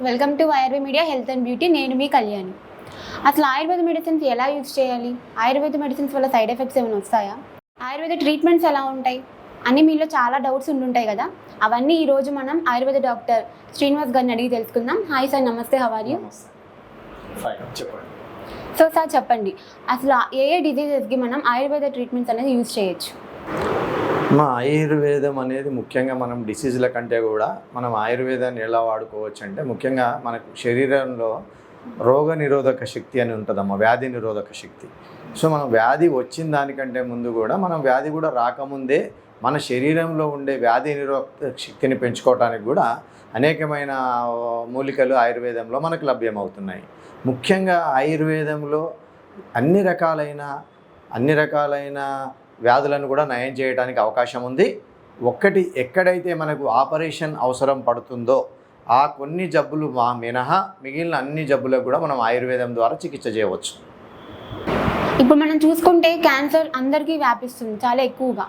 Welcome to YRV media health and beauty. నేను మీ కళ్యాణి. అసలు ఆయుర్వేద మెడిసిన్స్ ఎలా యూజ్ చేయాలి, ఆయుర్వేద మెడిసిన్స్ వల్ల సైడ్ ఎఫెక్ట్స్ ఏమైనా వస్తాయా, ఆయుర్వేద ట్రీట్మెంట్స్ ఎలా ఉంటాయి అని మీలో చాలా డౌట్స్ ఉంటుంటాయి కదా. అవన్నీ ఈరోజు మనం ఆయుర్వేద డాక్టర్ శ్రీనివాస్ గారిని అడిగి తెలుసుకుందాం. హాయ్ సార్, నమస్తే. How are you? So sir చెప్పండి, అసలు ఏ డిజీజెస్కి మనం ఆయుర్వేద ట్రీట్మెంట్స్ అనేది యూజ్ చేయొచ్చు? మా ఆయుర్వేదం అనేది ముఖ్యంగా మనం డిసీజుల కంటే కూడా మనం ఆయుర్వేదాన్ని ఎలా వాడుకోవచ్చు అంటే, ముఖ్యంగా మనకు శరీరంలో రోగ నిరోధక శక్తి అని ఉంటుందమ్మా, వ్యాధి నిరోధక శక్తి. సో మనం వ్యాధి వచ్చిన దానికంటే ముందు కూడా, మనం వ్యాధి కూడా రాకముందే మన శరీరంలో ఉండే వ్యాధి నిరోధక శక్తిని పెంచుకోవడానికి కూడా అనేకమైన మూలికలు ఆయుర్వేదంలో మనకు లభ్యమవుతున్నాయి. ముఖ్యంగా ఆయుర్వేదంలో అన్ని రకాలైన వ్యాధులను కూడా నయం చేయడానికి అవకాశం ఉంది. ఎక్కడైతే మనకు ఆపరేషన్ అవసరం పడుతుందో ఆ కొన్ని జబ్బులు మినహా మిగిలిన అన్ని జబ్బులకు కూడా మనం ఆయుర్వేదం ద్వారా చికిత్స చేయవచ్చు. ఇప్పుడు మనం చూసుకుంటే క్యాన్సర్ అందరికీ వ్యాపిస్తుంది చాలా ఎక్కువగా.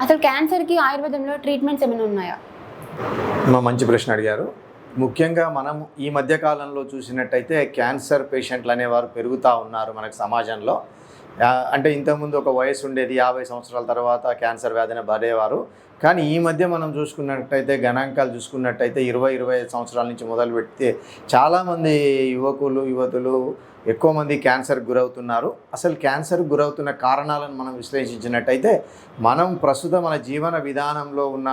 అసలు క్యాన్సర్కి ఆయుర్వేదంలో ట్రీట్మెంట్స్ ఏమైనా ఉన్నాయా? మంచి ప్రశ్న అడిగారు. ముఖ్యంగా మనం ఈ మధ్యకాలంలో చూసినట్టయితే క్యాన్సర్ పేషెంట్లు అనేవారు పెరుగుతూ ఉన్నారు మనకు సమాజంలో. అంటే ఇంతకుముందు ఒక వయసు ఉండేది, 50 సంవత్సరాల తర్వాత క్యాన్సర్ వ్యాధిని పడేవారు. కానీ ఈ మధ్య మనం చూసుకున్నట్టయితే గణాంకాలు చూసుకున్నట్టయితే 20-25 సంవత్సరాల నుంచి మొదలు పెడితే చాలామంది యువతులు ఎక్కువ మంది క్యాన్సర్కి గురవుతున్నారు. అసలు క్యాన్సర్కి గురవుతున్న కారణాలను మనం విశ్లేషించినట్టయితే, మనం ప్రస్తుతం మన జీవన విధానంలో ఉన్న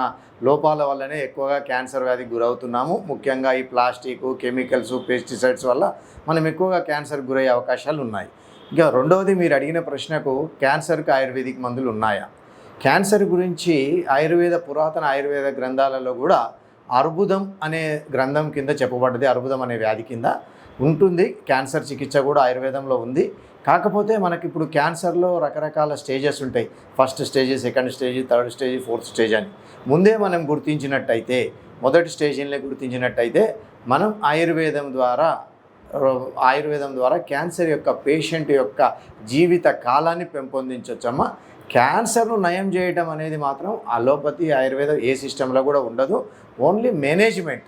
లోపాల వల్లనే ఎక్కువగా క్యాన్సర్ వ్యాధికి గురవుతున్నాము. ముఖ్యంగా ఈ ప్లాస్టిక్, కెమికల్స్, పెస్టిసైడ్స్ వల్ల మనం ఎక్కువగా క్యాన్సర్కి గురయ్యే అవకాశాలు ఉన్నాయి. ఇంకా రెండవది, మీరు అడిగిన ప్రశ్నకు క్యాన్సర్కి ఆయుర్వేదిక్ మందులు ఉన్నాయా? క్యాన్సర్ గురించి పురాతన ఆయుర్వేద గ్రంథాలలో కూడా అర్బుదం అనే గ్రంథం కింద చెప్పబడ్డది. అర్బుదం అనే వ్యాధి కింద ఉంటుంది. క్యాన్సర్ చికిత్స కూడా ఆయుర్వేదంలో ఉంది. కాకపోతే మనకి ఇప్పుడు క్యాన్సర్లో రకరకాల స్టేజెస్ ఉంటాయి. First stage, second stage, third stage, fourth stage అని ముందే మనం గుర్తించినట్టయితే, మొదటి స్టేజ్ని గుర్తించినట్టయితే మనం ఆయుర్వేదం ద్వారా క్యాన్సర్ యొక్క పేషెంట్ యొక్క జీవిత కాలాన్ని పెంపొందించవచ్చమ్మా. క్యాన్సర్ను నయం చేయడం అనేది మాత్రం అలోపతి, ఆయుర్వేదం ఏ సిస్టంలో కూడా ఉండదు. Only management,